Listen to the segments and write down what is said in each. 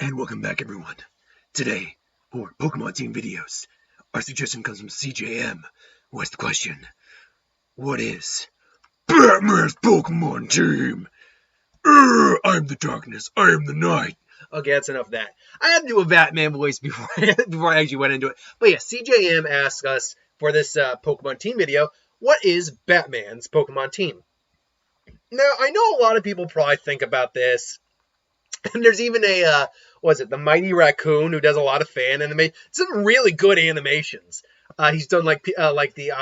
And welcome back, everyone. Today, for Pokemon Team videos, our suggestion comes from CJM, who asked the question, what is Batman's Pokemon Team? I'm the darkness, I am the night. Okay, that's enough of that. I had to do a Batman voice before I actually went into it. But yeah, CJM asked us for this Pokemon Team video, what is Batman's Pokemon Team? Now, I know a lot of people probably think about this. And there's even a, the Mighty Raccoon, who does a lot of fan animation. Some really good animations. He's done like the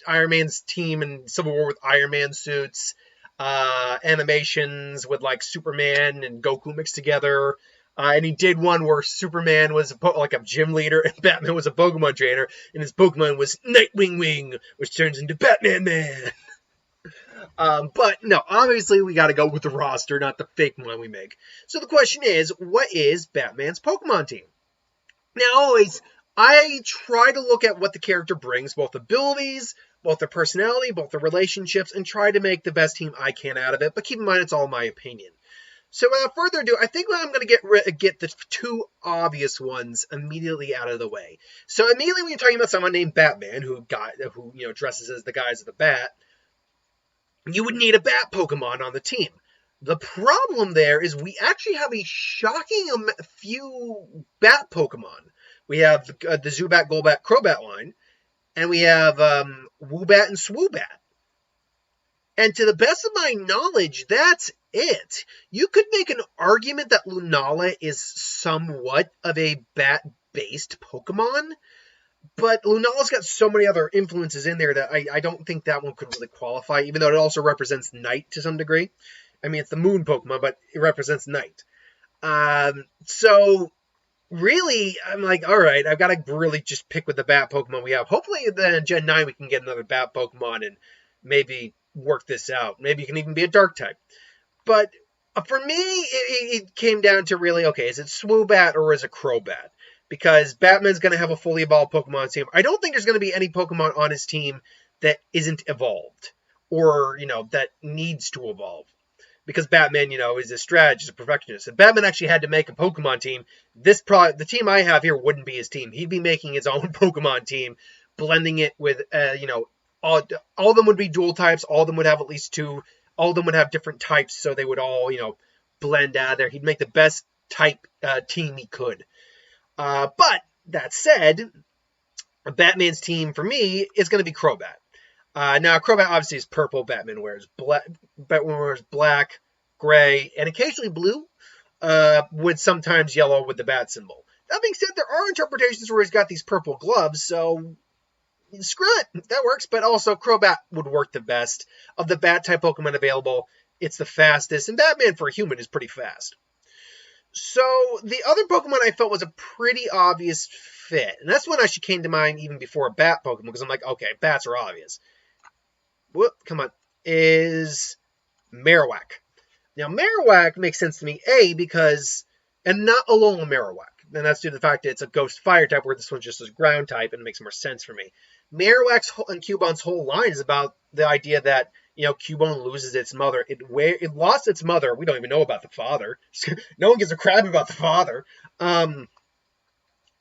Iron Man's team in Civil War with Iron Man suits, animations with like Superman and Goku mixed together. And he did one where Superman was like a gym leader and Batman was a Pokemon trainer, and his Pokemon was Nightwing Wing, which turns into Batman Man. But no, obviously we got to go with the roster, not the fake one we make. So the question is, what is Batman's Pokemon team? Now, I try to look at what the character brings, both abilities, both their personality, both their relationships, and try to make the best team I can out of it. But keep in mind, it's all my opinion. So without further ado, I think I'm going to get the two obvious ones immediately out of the way. So immediately when you're talking about someone named Batman, who dresses as the guise of the bat, you would need a bat Pokemon on the team. The problem there is we actually have a shocking few bat Pokemon. We have the Zubat, Golbat, Crobat line, and we have Woobat and Swoobat. And to the best of my knowledge, that's it. You could make an argument that Lunala is somewhat of a bat-based Pokemon, but Lunala's got so many other influences in there that I don't think that one could really qualify, even though it also represents night to some degree. I mean, it's the moon Pokemon, but it represents night. So, really, I'm like, all right, I've got to really just pick with the bat Pokemon we have. Hopefully, then in Gen 9, we can get another bat Pokemon and maybe work this out. Maybe it can even be a dark type. But for me, it came down to really, okay, is it Swoobat or is it Crobat? Because Batman's going to have a fully evolved Pokemon team. I don't think there's going to be any Pokemon on his team that isn't evolved. Or, that needs to evolve. Because Batman, is a strategist, a perfectionist. If Batman actually had to make a Pokemon team, the team I have here wouldn't be his team. He'd be making his own Pokemon team, blending it with, all of them would be dual types. All of them would have at least two. All of them would have different types, so they would all, blend out there. He'd make the best type team he could. But that said, Batman's team for me is going to be Crobat. Now, Crobat obviously is purple. Batman wears black, gray, and occasionally blue, with sometimes yellow with the bat symbol. That being said, there are interpretations where he's got these purple gloves, so screw it. That works, but also Crobat would work the best. Of the bat-type Pokemon available, it's the fastest, and Batman for a human is pretty fast. So, the other Pokemon I felt was a pretty obvious fit, and that's one actually came to mind even before a bat Pokemon, because I'm like, okay, bats are obvious. Is Marowak. Now, Marowak makes sense to me, because, and not Alola Marowak, and that's due to the fact that it's a ghost fire type, where this one's just a ground type, and it makes more sense for me. Marowak's and Cubone's whole line is about the idea that, Cubone loses its mother. It lost its mother. We don't even know about the father. No one gives a crap about the father.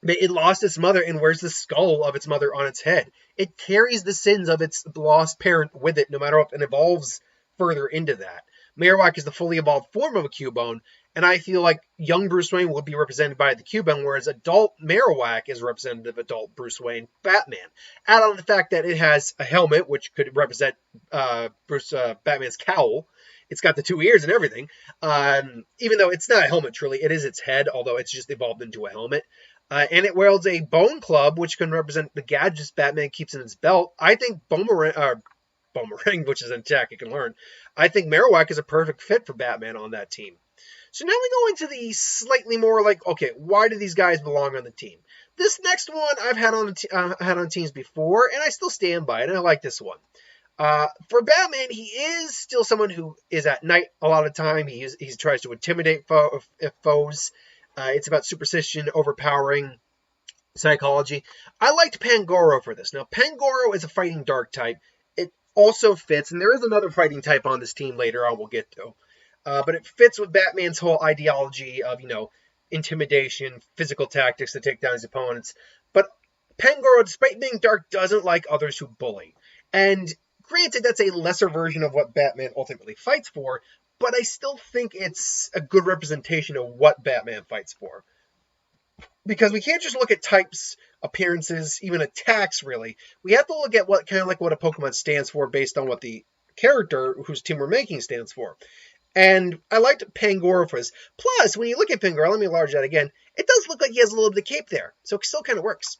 It lost its mother and wears the skull of its mother on its head. It carries the sins of its lost parent with it, no matter what, and evolves further into that. Marowak is the fully evolved form of a Cubone, and I feel like young Bruce Wayne will be represented by the Cubone, whereas adult Marowak is representative of adult Bruce Wayne Batman. Add on the fact that it has a helmet, which could represent Batman's cowl. It's got the two ears and everything. Even though it's not a helmet, truly, it is its head, although it's just evolved into a helmet. And it wields a bone club, which can represent the gadgets Batman keeps in his belt. I think Boomerang, which is an attack you can learn. I think Marowak is a perfect fit for Batman on that team. So now we go into the slightly more like, okay, why do these guys belong on the team? This next one I've had on teams before, and I still stand by it, and I like this one. For Batman, he is still someone who is at night a lot of the time. He tries to intimidate foes. It's about superstition, overpowering psychology. I liked Pangoro for this. Now, Pangoro is a fighting dark type. It also fits, and there is another fighting type on this team later on we'll get to. but it fits with Batman's whole ideology of, intimidation, physical tactics to take down his opponents. But Pangoro, despite being dark, doesn't like others who bully. And granted, that's a lesser version of what Batman ultimately fights for, but I still think it's a good representation of what Batman fights for. Because we can't just look at types, appearances, even attacks, really. We have to look at what kind of like what a Pokemon stands for based on what the character whose team we're making stands for. And I liked Pangoro for this. Plus, when you look at Pangoro, let me enlarge that again, it does look like he has a little bit of cape there. So it still kind of works.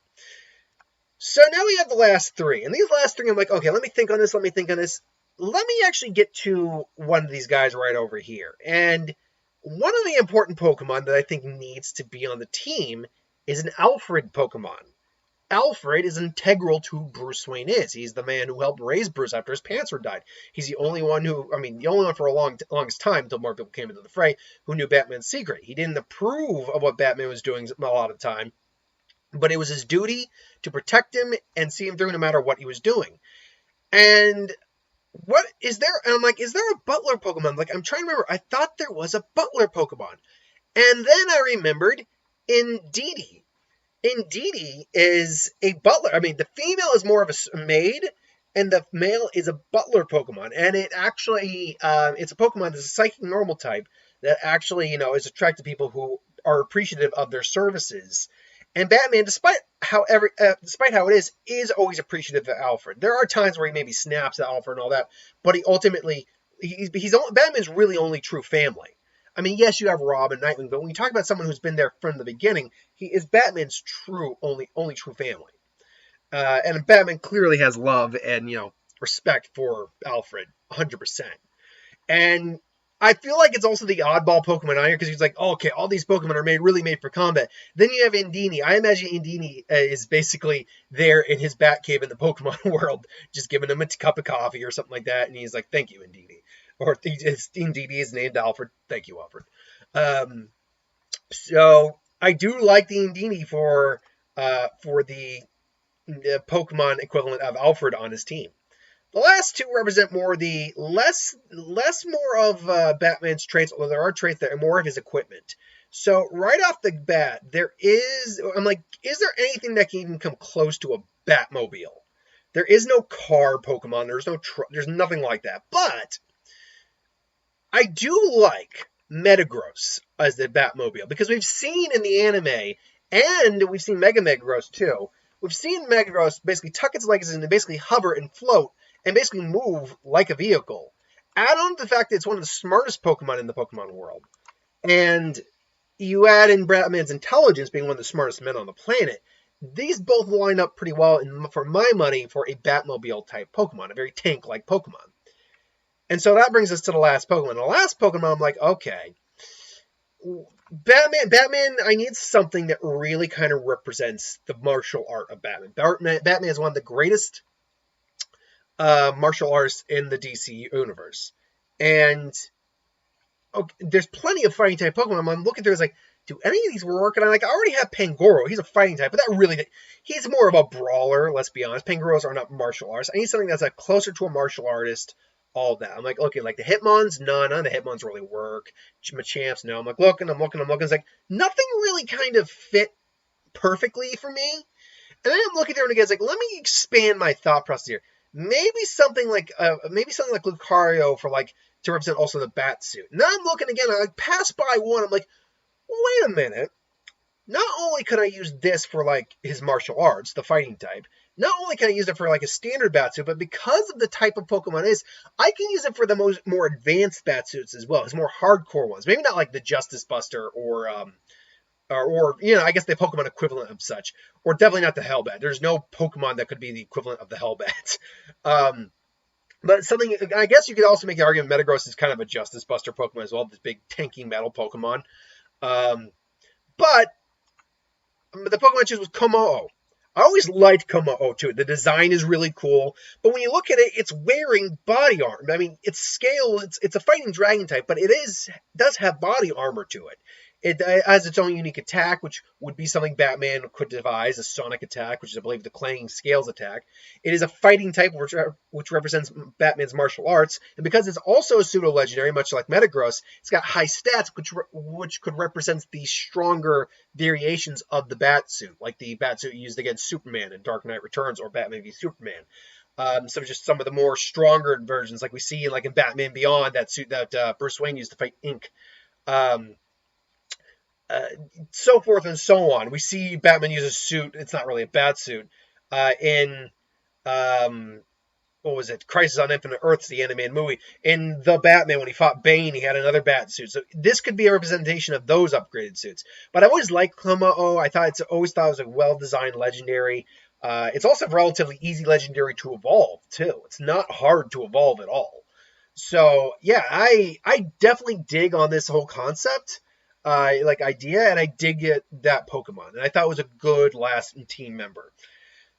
So now we have the last three. And these last three, I'm like, okay, let me think on this, let me actually get to one of these guys right over here. And one of the important Pokemon that I think needs to be on the team is an Alfred Pokemon. Alfred is integral to who Bruce Wayne is. He's the man who helped raise Bruce after his parents were died. He's the only one for a longest time, until more people came into the fray, who knew Batman's secret. He didn't approve of what Batman was doing a lot of the time, but it was his duty to protect him and see him through no matter what he was doing. And what is there? And I'm like, is there a butler Pokemon? Like, I'm trying to remember. I thought there was a butler Pokemon. And then I remembered Indeedee. Indeedee is a butler. I mean, the female is more of a maid, and the male is a butler Pokemon. And it actually, it's a Pokemon that's a psychic normal type that actually, is attracted to people who are appreciative of their services. And Batman, despite how it is always appreciative of Alfred. There are times where he maybe snaps at Alfred and all that, but he ultimately, Batman's really only true family. I mean, yes, you have Robin, Nightwing, but when you talk about someone who's been there from the beginning, he is Batman's only true family. And Batman clearly has love and, respect for Alfred, 100%. And I feel like it's also the oddball Pokemon on here because he's like, oh, okay, all these Pokemon are really made for combat. Then you have Indeedee. I imagine Indeedee is basically there in his Batcave in the Pokemon world, just giving him a cup of coffee or something like that, and he's like, thank you, Indeedee. Or Indeedee is named Alfred. Thank you, Alfred. So I do like the Indeedee for the Pokemon equivalent of Alfred on his team. The last two represent more the less more of Batman's traits, although there are traits that are more of his equipment. So right off the bat, I'm like, is there anything that can even come close to a Batmobile? There is no car Pokemon. There's nothing like that. But I do like Metagross as the Batmobile because we've seen in the anime, and we've seen Mega Metagross too. We've seen Metagross basically tuck its legs in and basically hover and float and basically move like a vehicle. Add on to the fact that it's one of the smartest Pokemon in the Pokemon world. And you add in Batman's intelligence being one of the smartest men on the planet. These both line up pretty well, for my money, for a Batmobile-type Pokemon, a very tank-like Pokemon. And so that brings us to the last Pokemon. The last Pokemon, I'm like, okay, Batman, I need something that really kind of represents the martial art of Batman. Batman is one of the greatest martial artists in the DC universe. And there's plenty of fighting type Pokemon. I'm looking through, it's like, do any of these work? And I already have Pangoro. He's a fighting type, but he's more of a brawler, let's be honest. Pangoros are not martial artists. I need something that's closer to a martial artist, all that. I'm like, okay, like the Hitmons, none of the Hitmons really work. Machamps, no. I'm looking. It's like, nothing really kind of fit perfectly for me. And then I'm looking through and again, it's like, let me expand my thought process here. Maybe something like Lucario to represent also the bat suit. Now I'm looking again, I pass by one, I'm like, wait a minute. Not only could I use this for his martial arts, the fighting type, not only can I use it for a standard bat suit, but because of the type of Pokemon it is, I can use it for the more advanced bat suits as well, his more hardcore ones. Maybe not like the Justice Buster or I guess the Pokemon equivalent of such, or definitely not the Hellbat. There's no Pokemon that could be the equivalent of the Hellbat. But something, I guess you could also make the argument Metagross is kind of a Justice Buster Pokemon as well, this big tanky metal Pokemon. But the Pokemon I chose was Komo-o. I always liked Komo too. The design is really cool, but when you look at it, it's wearing body armor. I mean, it's scale. It's a fighting dragon type, but does have body armor to it. It has its own unique attack, which would be something Batman could devise, a sonic attack, which is, I believe, the clanging scales attack. It is a fighting type, which represents Batman's martial arts, and because it's also a pseudo-legendary, much like Metagross, it's got high stats, which could represent the stronger variations of the Batsuit, like the Batsuit used against Superman in Dark Knight Returns or Batman v Superman. So just some of the more stronger versions, like we see in Batman Beyond, that suit that Bruce Wayne used to fight Ink. Um, so forth and so on. We see Batman use a suit. It's not really a bat suit. In what was it? Crisis on Infinite Earths, the animated movie. In The Batman, when he fought Bane, he had another bat suit. So this could be a representation of those upgraded suits. But I've always liked Komo. I always thought it was a well-designed legendary. It's also relatively easy legendary to evolve, too. It's not hard to evolve at all. So, yeah, I definitely dig on this whole concept, idea, and I dig that Pokemon. And I thought it was a good last team member.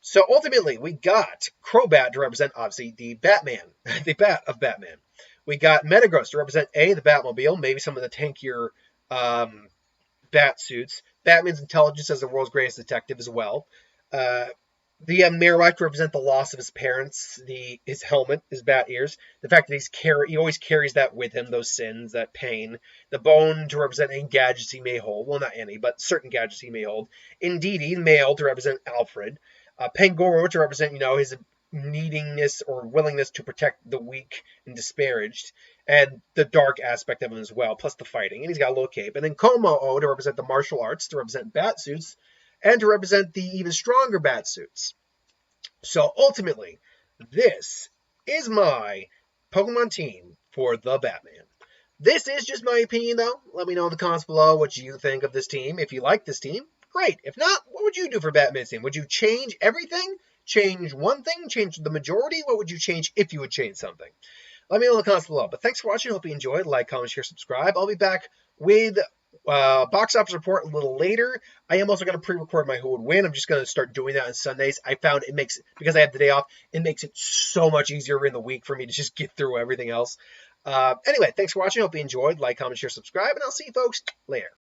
So ultimately, we got Crobat to represent, obviously, the Batman, the Bat of Batman. We got Metagross to represent, the Batmobile, maybe some of the tankier bat suits. Batman's intelligence as the world's greatest detective as well. The Marowak to represent the loss of his parents, his helmet, his bat ears, the fact that he always carries that with him, those sins, that pain. The bone to represent any gadgets he may hold. Well, not any, but certain gadgets he may hold. Indeedee, male, to represent Alfred. Pangoro to represent, his needingness or willingness to protect the weak and disparaged, and the dark aspect of him as well, plus the fighting. And he's got a little cape. And then Komo to represent the martial arts, to represent bat suits, and to represent the even stronger bat suits. So ultimately, this is my Pokemon team for the Batman. This is just my opinion, though. Let me know in the comments below what you think of this team. If you like this team, great. If not, what would you do for Batman's team? Would you change everything? Change one thing? Change the majority? What would you change if you would change something? Let me know in the comments below. But thanks for watching. Hope you enjoyed. Like, comment, share, subscribe. I'll be back with box office report a little later. I am also going to pre-record my Who Would Win. I'm just going to start doing that on Sundays. I found because I have the day off, it makes it so much easier in the week for me to just get through everything else. Anyway, thanks for watching. Hope you enjoyed. Like, comment, share, subscribe, and I'll see you folks later.